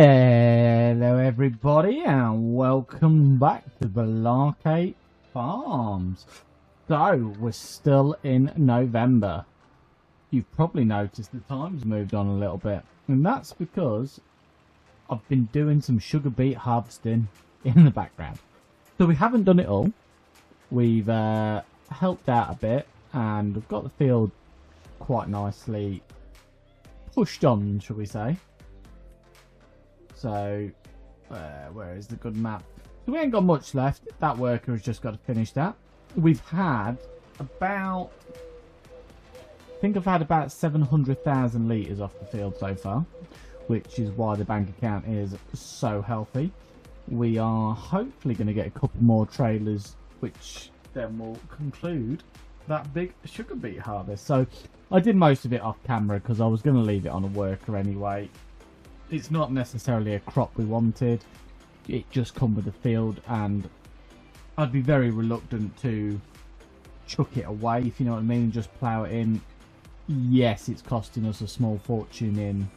Hello everybody and welcome back to Belarkate Farms. So we're still in November. You've probably noticed the time's moved on a little bit, and that's because I've been doing some sugar beet harvesting in the background. So we haven't done it all. We've helped out a bit and we've got the field quite nicely pushed on, shall we say. So, where is the good map? So we ain't got much left. That worker has just got to finish that. We've had about, I think I've had about 700,000 litres off the field so far, which is why the bank account is so healthy. We are hopefully going to get a couple more trailers, which then will conclude that big sugar beet harvest. So I did most of it off camera because I was going to leave it on a worker anyway. It's not necessarily a crop we wanted. It just come with the field, and I'd be very reluctant to chuck it away, if you know what I mean, and just plough it in. Yes, it's costing us a small fortune in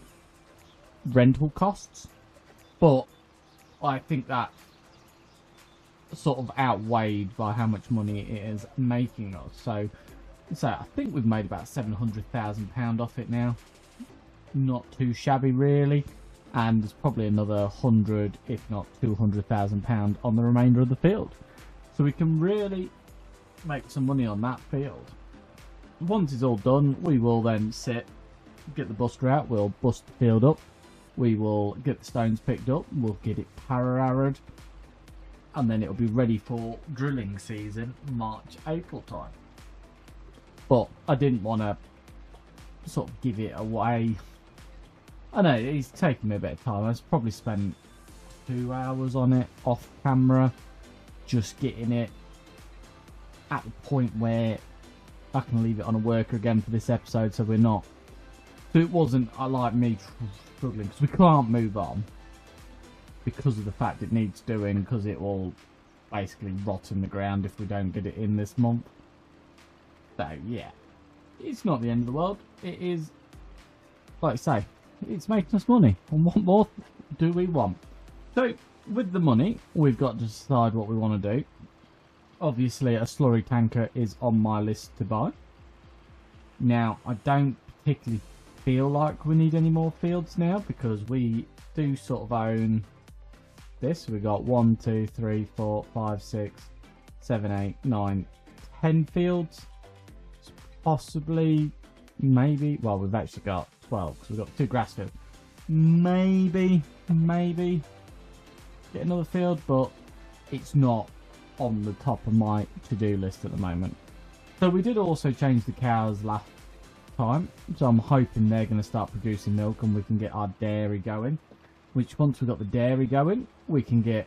rental costs, but I think that sort of outweighed by how much money it is making us. So I think we've made about £700,000 off it now. Not too shabby really. And there's probably another 100, if not £200,000 on the remainder of the field. So we can really make some money on that field. Once it's all done, we will then get the buster out, we'll bust the field up, we will get the stones picked up, we'll get it para-arid, and then it'll be ready for drilling season, March, April time. But I didn't want to sort of give it away. I know, it's taken me a bit of time. I've probably spent 2 hours on it off camera, just getting it at the point where I can leave it on a worker again for this episode, so we're not. So it wasn't like me struggling, because we can't move on because of the fact it needs doing, because it will basically rot in the ground if we don't get it in this month. So yeah, it's not the end of the world. It is, like I say, it's making us money, and what more do we want? So with the money, we've got to decide what we want to do. Obviously a slurry tanker is on my list to buy. Now I don't particularly feel like we need any more fields now, because we do sort of own this. We've got 1, 2, 3, 4, 5, 6, 7, 8, 9, 10 fields. Possibly, maybe, well, we've actually got 12 because we've got 2 grass fields. Maybe get another field, but it's not on the top of my to-do list at the moment. So we did also change the cows last time, so I'm hoping they're going to start producing milk and we can get our dairy going, which once we've got the dairy going, we can get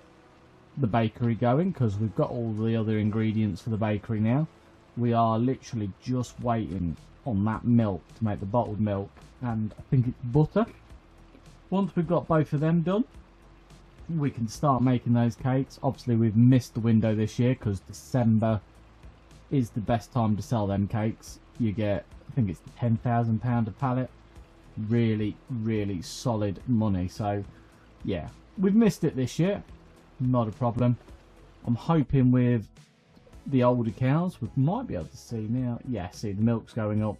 the bakery going, because we've got all the other ingredients for the bakery now. We are literally just waiting on that milk to make the bottled milk, and I think it's butter. Once we've got both of them done, we can start making those cakes. Obviously we've missed the window this year because December is the best time to sell them cakes. You get, I think it's £10,000 a pallet. Really solid money. So yeah, we've missed it this year, not a problem. I'm hoping with the older cows we might be able to see now. Yeah, see, the milk's going up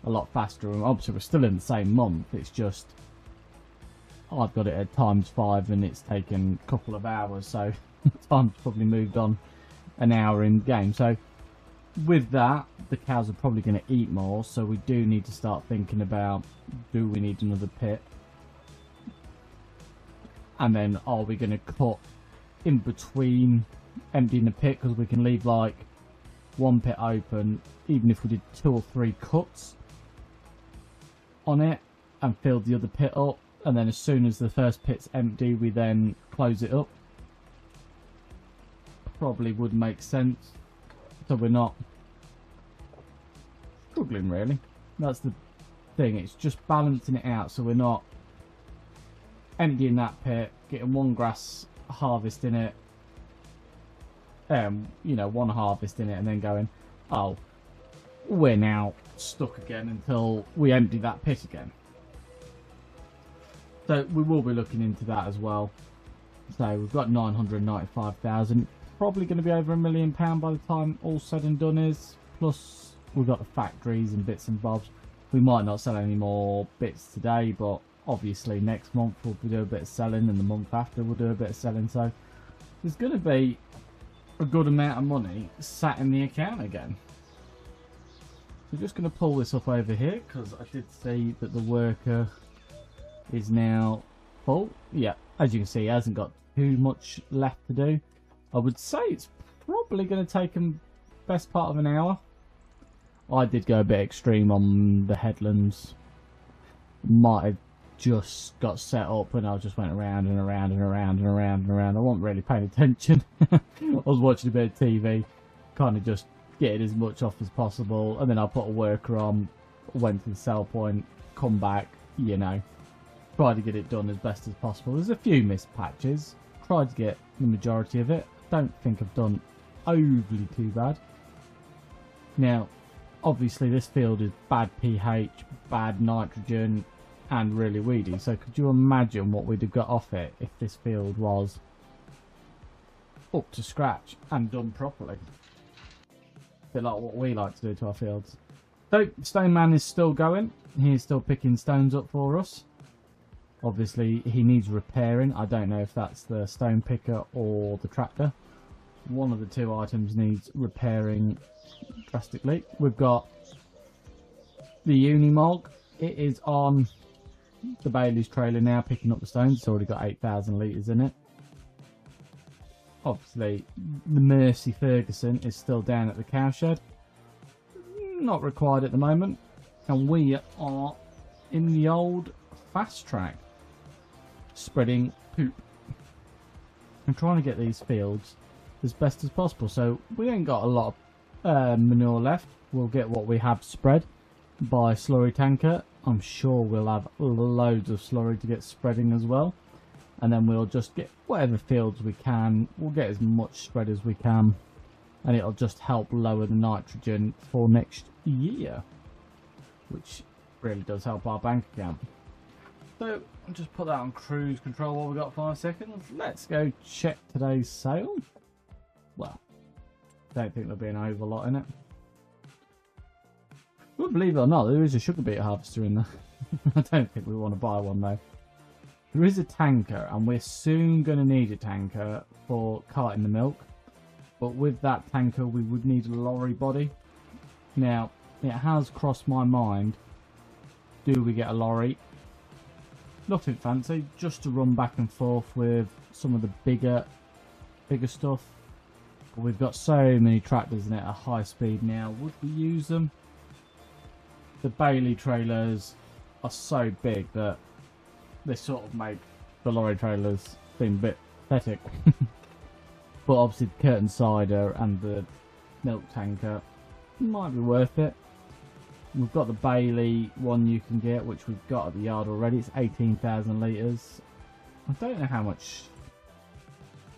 a lot faster, and obviously we're still in the same month. It's just I've got it at ×5 and it's taken a couple of hours, so time's probably moved on an hour in game. So with that, the cows are probably going to eat more, so we do need to start thinking about, do we need another pit? And then are we going to cut in between emptying the pit, because we can leave like 1 pit open, even if we did 2 or 3 cuts on it and filled the other pit up, and then as soon as the first pit's empty we then close it up. Probably would make sense, so we're not struggling really. That's the thing, it's just balancing it out, so we're not emptying that pit, getting 1 grass harvest in it, you know, 1 harvest in it, and then going, oh, we're now stuck again until we empty that pit again. So we will be looking into that as well. So we've got 995,000. Probably going to be over £1 million by the time all said and done is. Plus we've got the factories and bits and bobs. We might not sell any more bits today, but obviously next month we'll do a bit of selling, and the month after we'll do a bit of selling. So there's going to be a good amount of money sat in the account again. We're just going to pull this up over here because I did see that the worker is now full. Yeah, as you can see, he hasn't got too much left to do. I would say it's probably going to take him best part of an hour. I did go a bit extreme on the headlands. Might have just got set up and I just went around and around and around and around and around. I wasn't really paying attention. I was watching a bit of TV, kind of just getting as much off as possible, and then I put a worker on, went to the sell point, come back, you know, try to get it done as best as possible. There's a few missed patches, tried to get the majority of it. Don't think I've done overly too bad. Now obviously this field is bad pH, bad nitrogen, and really weedy. So could you imagine what we'd have got off it if this field was up to scratch and done properly? A bit like what we like to do to our fields. So Stone Man is still going. He's still picking stones up for us. Obviously he needs repairing. I don't know if that's the stone picker or the tractor. One of the two items needs repairing drastically. We've got the Unimog. It is on the Bailey's trailer now, picking up the stones. It's already got 8,000 litres in it. Obviously the Mercy Ferguson is still down at the cowshed. Not required at the moment. And we are in the old fast track, spreading poop. I'm trying to get these fields as best as possible. So we ain't got a lot of manure left. We'll get what we have spread by slurry tanker. I'm sure we'll have loads of slurry to get spreading as well, and then we'll just get whatever fields we can. We'll get as much spread as we can, and it'll just help lower the nitrogen for next year, which really does help our bank account. So I'll just put that on cruise control while we've got 5 seconds. Let's go check today's sale. Well, don't think there'll be an overlot in it. Well, believe it or not, there is a sugar beet harvester in there. I don't think we want to buy one though. There is a tanker, and we're soon going to need a tanker for carting the milk. But with that tanker, we would need a lorry body. Now, it has crossed my mind. Do we get a lorry? Nothing fancy, just to run back and forth with some of the bigger stuff. But we've got so many tractors in it at high speed now. Would we use them? The Bailey trailers are so big that they sort of make the lorry trailers seem a bit pathetic. But obviously the curtain cider and the milk tanker might be worth it. We've got the Bailey one you can get, which we've got at the yard already. It's 18,000 litres. I don't know how much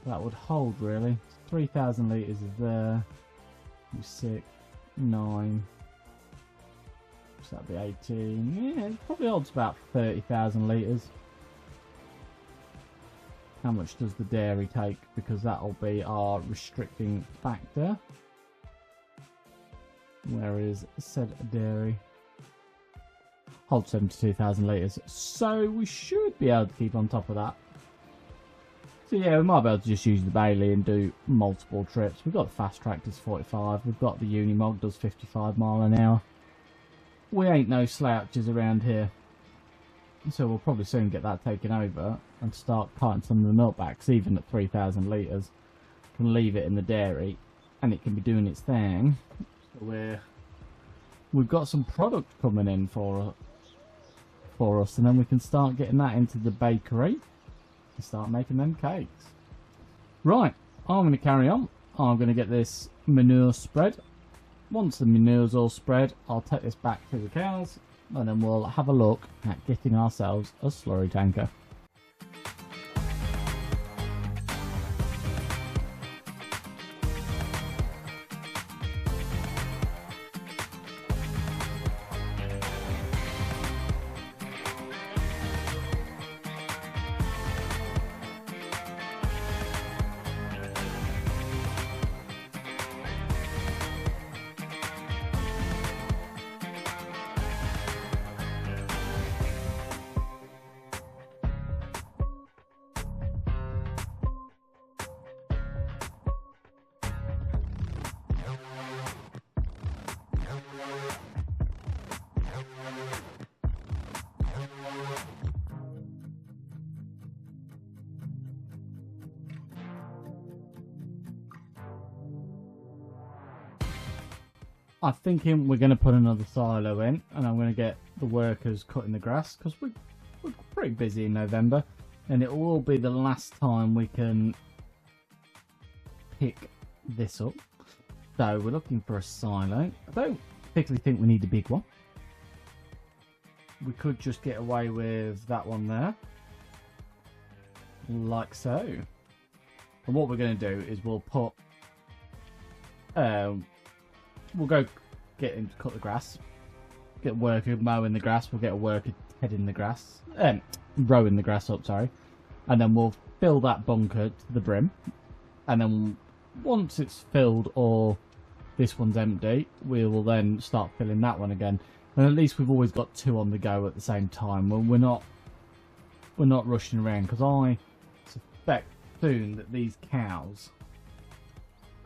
that would hold really. 3,000 litres is there. 6, 9. So that'd be 18. Yeah, it probably holds about 30,000 litres. How much does the dairy take? Because that'll be our restricting factor. Where is said dairy? Holds 72,000 litres. So we should be able to keep on top of that. So yeah, we might be able to just use the Bailey and do multiple trips. We've got the fast tractors 45. We've got the Unimog does 55 mile an hour. We ain't no slouches around here. So we'll probably soon get that taken over and start carting some of the milk back. 'Cause even at 3,000 litres, can leave it in the dairy and it can be doing its thing. So we've got some product coming in for us, and then we can start getting that into the bakery and start making them cakes. Right, I'm going to carry on. I'm going to get this manure spread. Once the manure's all spread, I'll take this back to the cows, and then we'll have a look at getting ourselves a slurry tanker. I'm thinking we're going to put another silo in, and I'm going to get the workers cutting the grass, because we're pretty busy in November, and it will be the last time we can pick this up. So we're looking for a silo. I don't particularly think we need a big one. We could just get away with that one there, like so. And what we're going to do is we'll put we'll go get him to cut the grass, get a worker mowing the grass, we'll get a worker heading the grass, rowing the grass up, sorry, and then we'll fill that bunker to the brim, and then once it's filled or this one's empty, we will then start filling that one again, and at least we've always got two on the go at the same time. We're not rushing around, because I suspect soon that these cows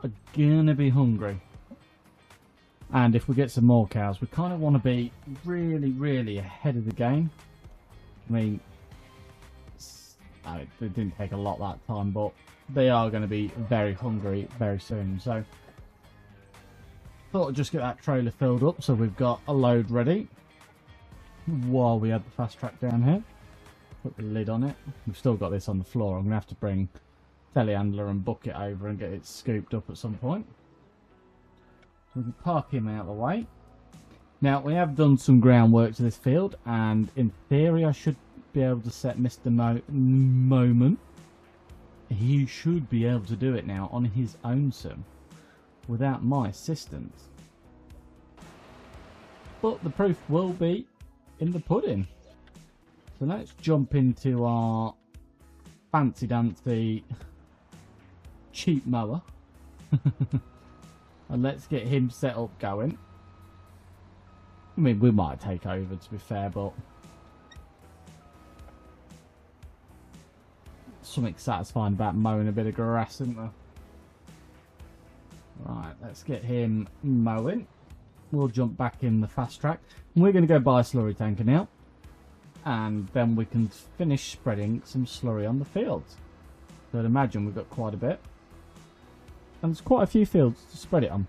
are gonna be hungry. And if we get some more cows, we kind of want to be really ahead of the game. I mean, it didn't take a lot that time, but they are going to be very hungry very soon. So, thought I'd just get that trailer filled up so we've got a load ready while we have the fast track down here. Put the lid on it. We've still got this on the floor. I'm going to have to bring telehandler and bucket over and get it scooped up at some point. We can park him out of the way. Now, we have done some groundwork to this field, and in theory I should be able to set Mr. Moment. He should be able to do it now on his own, son, without my assistance. But the proof will be in the pudding. So let's jump into our fancy dancy cheap mower. And let's get him set up going. I mean, we might take over, to be fair, but something satisfying about mowing a bit of grass, isn't there? Right, let's get him mowing. We'll jump back in the fast track. And we're going to go buy a slurry tanker now. And then we can finish spreading some slurry on the fields. So I'd imagine we've got quite a bit. And there's quite a few fields to spread it on.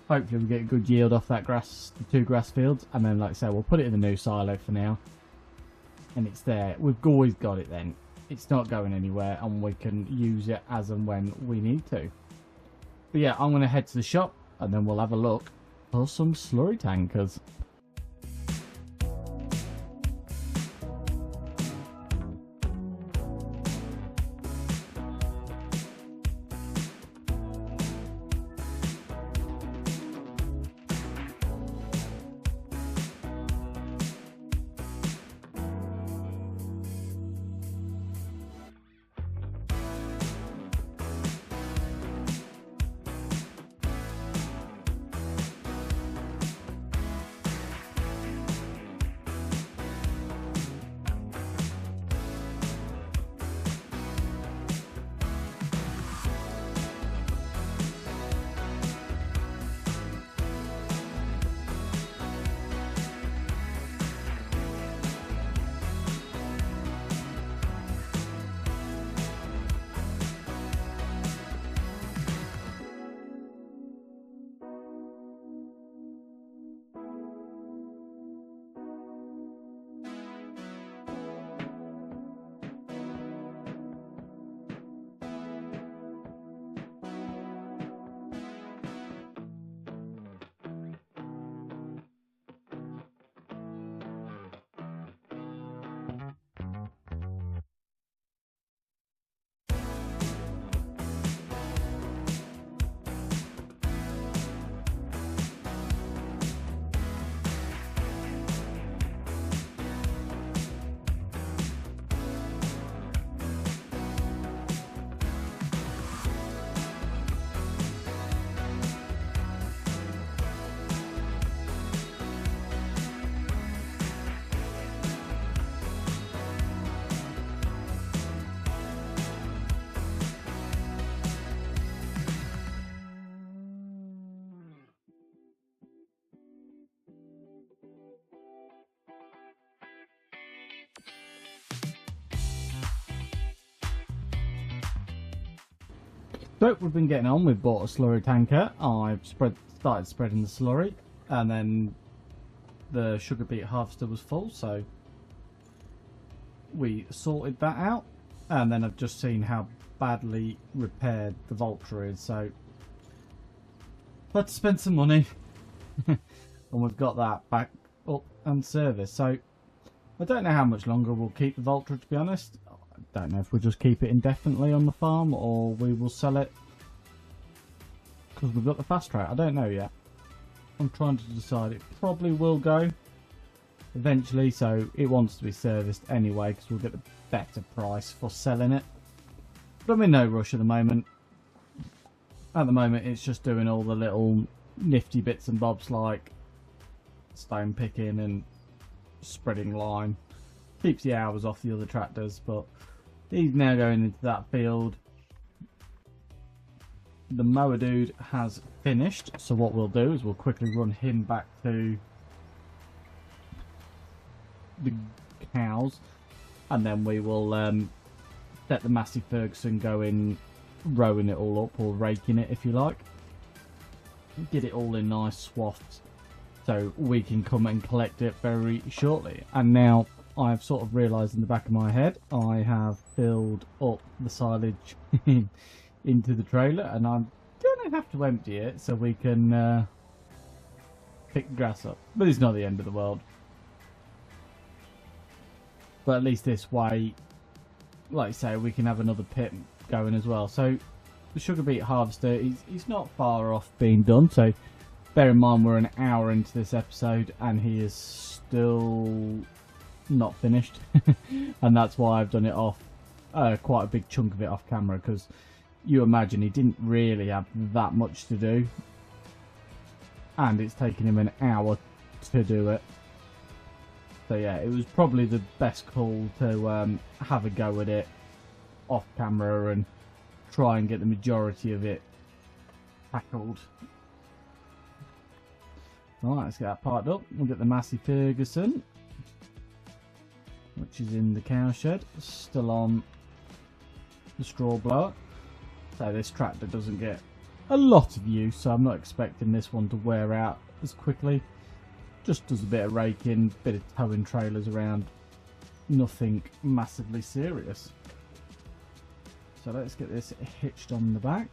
Hopefully we get a good yield off that grass, the two grass fields, and then like I say, we'll put it in the new silo for now. And it's there. We've always got it then. It's not going anywhere, and we can use it as and when we need to. But yeah, I'm going to head to the shop, and then we'll have a look for some slurry tankers. So we've been getting on. We've bought a slurry tanker. I've spread started spreading the slurry, and then the sugar beet harvester was full, so we sorted that out. And then I've just seen how badly repaired the Vulture is, so let's spend some money. And we've got that back up and serviced. So I don't know how much longer we'll keep the Vulture, to be honest. I don't know if we'll just keep it indefinitely on the farm or we will sell it because we've got the fast track. I don't know yet. I'm trying to decide. It probably will go eventually, so it wants to be serviced anyway because we'll get a better price for selling it. But I'm in no rush at the moment. At the moment it's just doing all the little nifty bits and bobs like stone picking and spreading lime. Keeps the hours off the other tractors, but he's now going into that field. The mower dude has finished, so what we'll do is we'll quickly run him back to the cows, and then we will let the Massey Ferguson go in rowing it all up, or raking it if you like. Get it all in nice swaths so we can come and collect it very shortly. And now I've sort of realised in the back of my head I have filled up the silage into the trailer, and I'm going to have to empty it so we can pick grass up. But it's not the end of the world. But at least this way, like I say, we can have another pit going as well. So the sugar beet harvester, he's not far off being done. So bear in mind we're an hour into this episode and he is still not finished. And that's why I've done it off, quite a big chunk of it off camera, because you imagine he didn't really have that much to do. And it's taken him an hour to do it. So yeah, it was probably the best call to have a go at it off camera and try and get the majority of it tackled. Alright, let's get that parked up. We'll get the Massey Ferguson, which is in the cow shed, still on the straw blower. So this tractor doesn't get a lot of use, so I'm not expecting this one to wear out as quickly. Just does a bit of raking, bit of towing trailers around, nothing massively serious. So let's get this hitched on the back.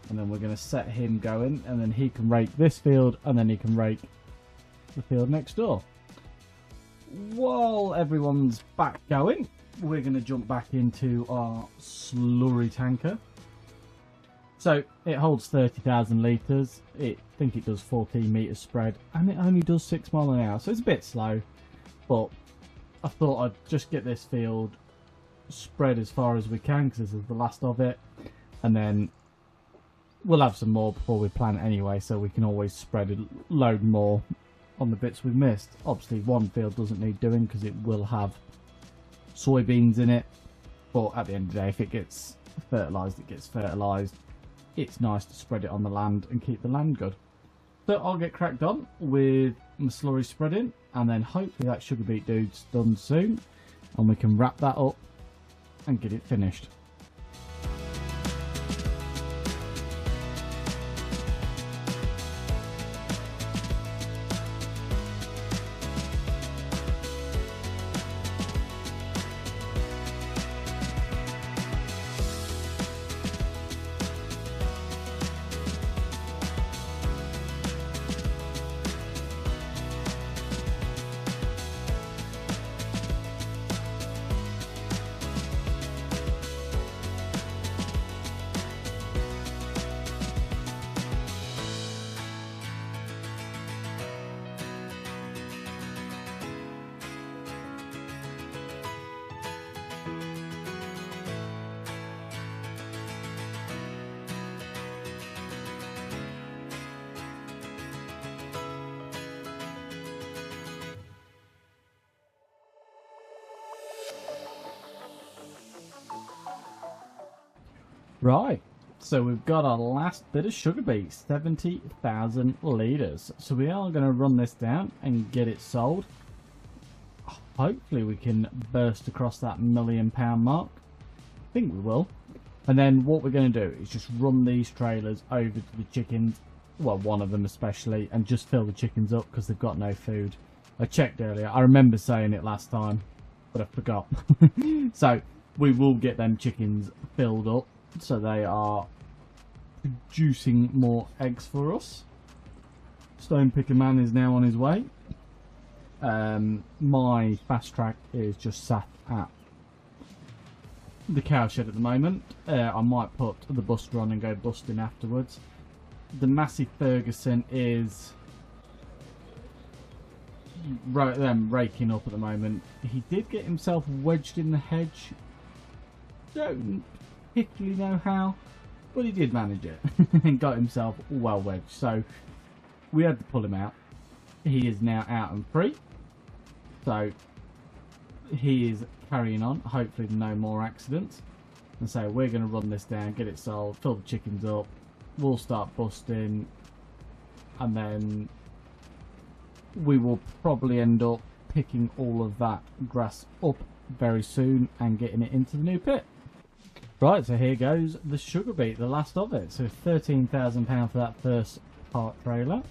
And then we're going to set him going, and then he can rake this field, and then he can rake the field next door. While everyone's back going, we're going to jump back into our slurry tanker. So it holds 30,000 litres. I think it does 14 metres spread, and it only does 6 miles an hour, so it's a bit slow. But I thought I'd just get this field spread as far as we can, because this is the last of it, and then we'll have some more before we plant anyway, so we can always spread a load more on the bits we've missed. Obviously one field doesn't need doing because it will have soybeans in it, but at the end of the day, if it gets fertilised, it gets fertilised. It's nice to spread it on the land and keep the land good. So I'll get cracked on with my slurry spreading, and then hopefully that sugar beet dude's done soon and we can wrap that up and get it finished. Right, so we've got our last bit of sugar beet, 70,000 litres. So we are going to run this down and get it sold. Hopefully we can burst across that £1 million mark. I think we will. And then what we're going to do is just run these trailers over to the chickens, well, one of them especially, and just fill the chickens up because they've got no food. I checked earlier. I remember saying it last time, but I forgot. So we will get them chickens filled up so they are producing more eggs for us. Stone Picker Man is now on his way. My fast track is just sat at the cow shed at the moment. I might put the buster on and go busting afterwards. The Massey Ferguson is raking up at the moment. He did get himself wedged in the hedge. Don't particularly know how, but he did manage it and got himself well wedged. So we had to pull him out. He is now out and free. So he is carrying on. Hopefully no more accidents. And so we're going to run this down, get it sold, fill the chickens up. We'll start busting, and then we will probably end up picking all of that grass up very soon and getting it into the new pit. Right, so here goes the sugar beet, the last of it. So £13,000 for that first part trailer.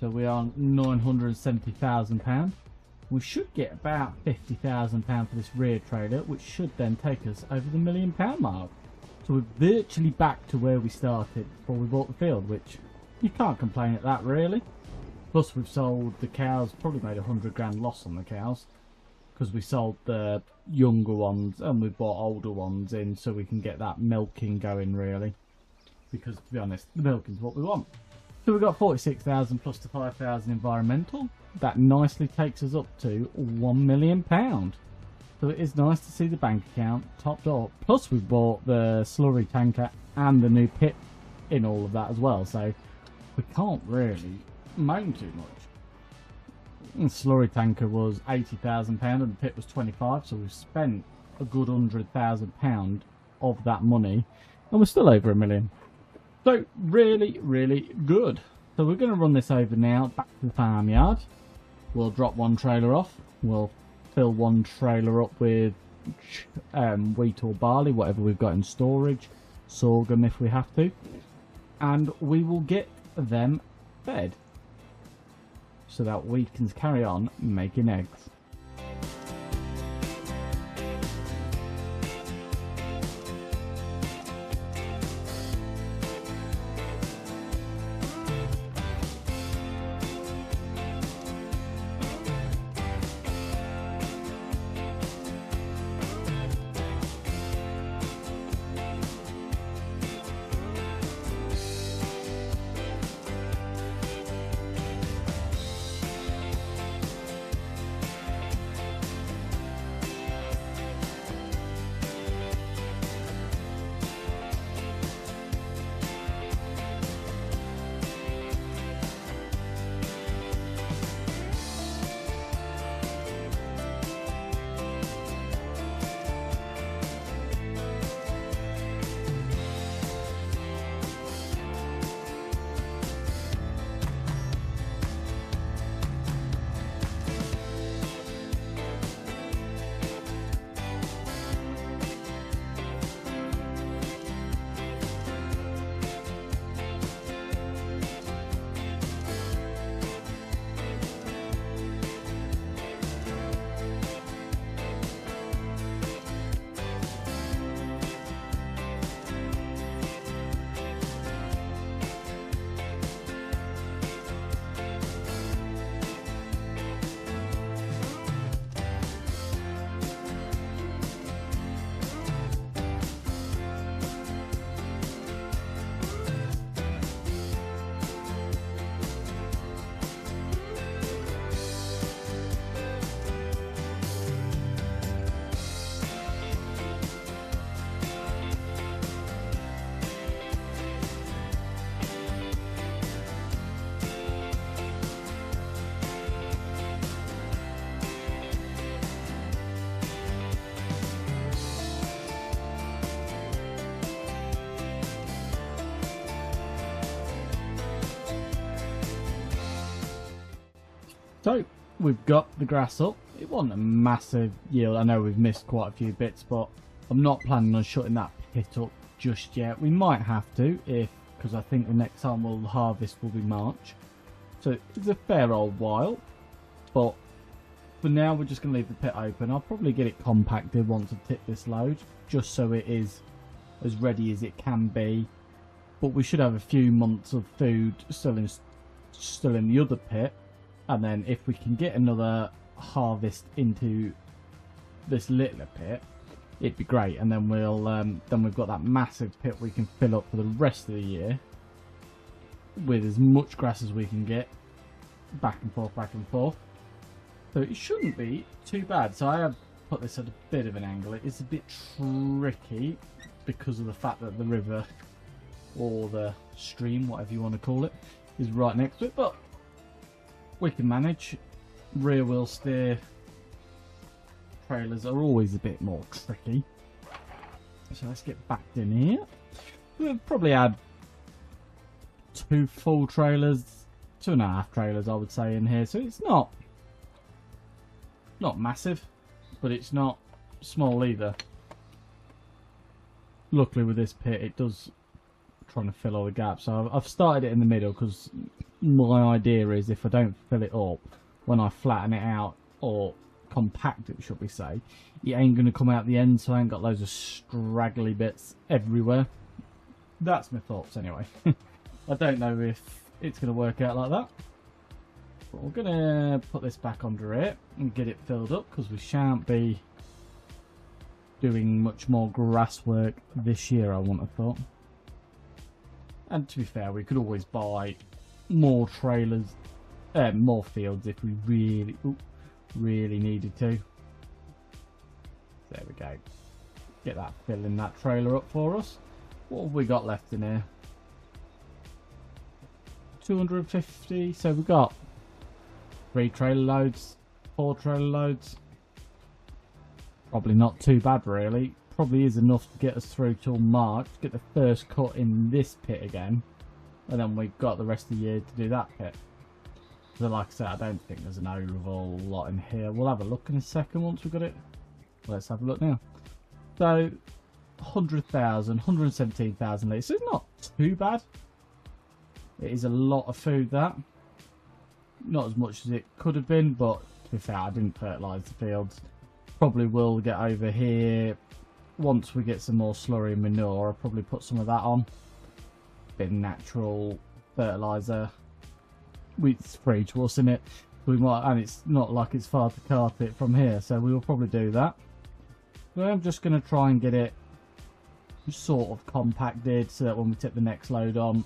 So we are on £970,000. We should get about £50,000 for this rear trailer, which should then take us over the £1 million mark. So we're virtually back to where we started before we bought the field, which you can't complain at that really. Plus we've sold the cows, probably made £100 loss on the cows, because we sold the younger ones and we bought older ones in so we can get that milking going really. Because to be honest, the milking's what we want. So we've got 46,000 plus the 5,000 environmental. That nicely takes us up to £1 million. So it is nice to see the bank account topped up. Plus we've bought the slurry tanker and the new pit in all of that as well. So we can't really moan too much. The slurry tanker was £80,000 and the pit was 25. So we've spent a good £100,000 of that money and we're still over £1 million. So really, really good. So we're going to run this over now back to the farmyard. We'll drop one trailer off. We'll fill one trailer up with wheat or barley, whatever we've got in storage, sorghum if we have to, and we will get them fed so that we can carry on making eggs. So we've got the grass up. It wasn't a massive yield. I know we've missed quite a few bits, but I'm not planning on shutting that pit up just yet. We might have to, because I think the next time we'll harvest will be March. So it's a fair old while, but for now we're just going to leave the pit open. I'll probably get it compacted once I tip this load, just so it is as ready as it can be. But we should have a few months of food still in the other pit, and then if we can get another harvest into this littler pit, it'd be great. And then we've got that massive pit we can fill up for the rest of the year with as much grass as we can get, back and forth, back and forth. So it shouldn't be too bad. So I have put this at a bit of an angle. It is a bit tricky because of the fact that the river, or the stream, whatever you want to call it, is right next to it, but we can manage. Rear wheel steer trailers are always a bit more tricky. So let's get back in here. We'll probably add 2 full trailers, 2.5 trailers I would say in here. So it's not massive, but it's not small either. Luckily with this pit it does trying to fill all the gaps. So I've started it in the middle because my idea is if I don't fill it up, when I flatten it out, or compact it should we say, it ain't going to come out the end, so I ain't got loads of straggly bits everywhere. That's my thoughts anyway. I don't know if it's going to work out like that, but we're going to put this back under it and get it filled up, because we shan't be doing much more grass work this year, I wouldn't have thought. And to be fair, we could always buy more trailers, more fields if we really needed to. There we go. Get that filling that trailer up for us. What have we got left in here? 250. So we've got 3 trailer loads, 4 trailer loads. Probably not too bad really. Probably is enough to get us through till March, get the first cut in this pit again, and then we've got the rest of the year to do that pit. So like I said, I don't think there's an overall lot in here. We'll have a look in a second once we've got it. Let's have a look now. So 100,000, 117,000 litres. So it's not too bad. It is a lot of food, that. Not as much as it could have been, but to be fair, I didn't fertilise the fields. Probably will get over here once we get some more slurry and manure. I'll probably put some of that on. Bit of natural fertiliser. It's free to us, isn't it? We might, and it's not like it's far to cart it from here, so we will probably do that. So I'm just going to try and get it sort of compacted so that when we tip the next load on,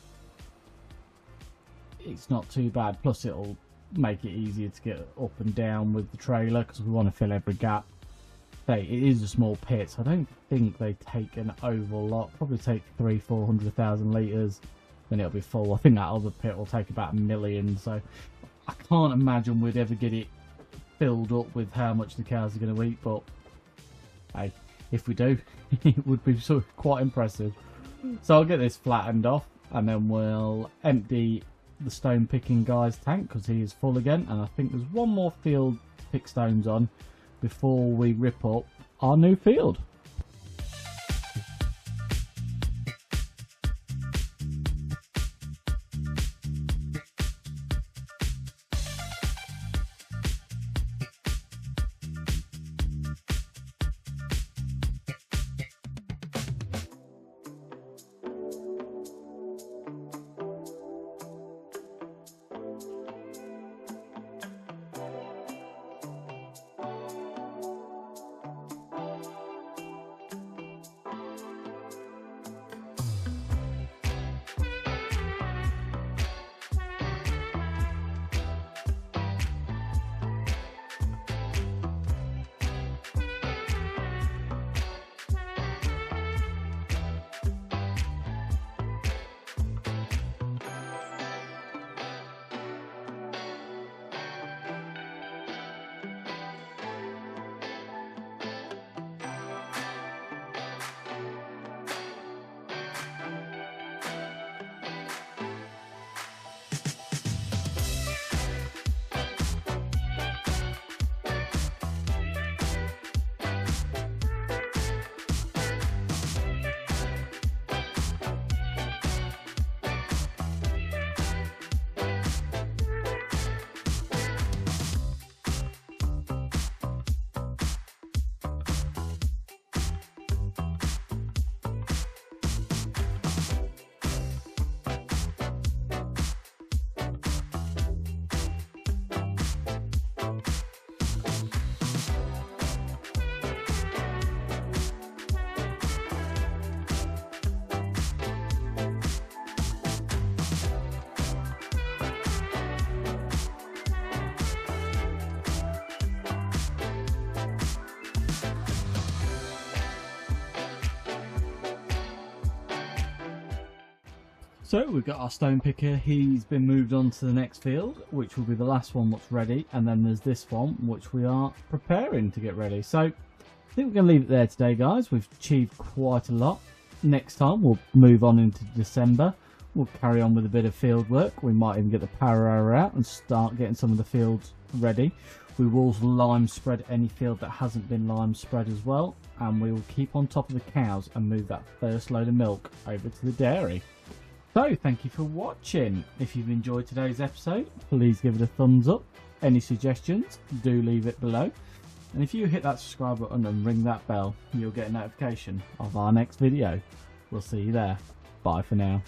it's not too bad. Plus it'll make it easier to get up and down with the trailer, because we want to fill every gap. It is a small pit, so I don't think they take an overall lot. Probably take 300,000-400,000 litres, then it'll be full. I think that other pit will take about 1 million, so I can't imagine we'd ever get it filled up with how much the cows are going to eat, but hey, if we do, it would be sort of quite impressive. So I'll get this flattened off, and then we'll empty the stone picking guy's tank, because he is full again, and I think there's one more field to pick stones on before we rip up our new field. So we've got our stone picker. He's been moved on to the next field, which will be the last one that's ready. And then there's this one, which we are preparing to get ready. So I think we're going to leave it there today, guys. We've achieved quite a lot. Next time we'll move on into December. We'll carry on with a bit of field work. We might even get the power hour out and start getting some of the fields ready. We will lime spread any field that hasn't been lime spread as well. And we will keep on top of the cows and move that first load of milk over to the dairy. So, thank you for watching. If you've enjoyed today's episode, please give it a thumbs up. Any suggestions, do leave it below. And if you hit that subscribe button and ring that bell, you'll get a notification of our next video. We'll see you there. Bye for now.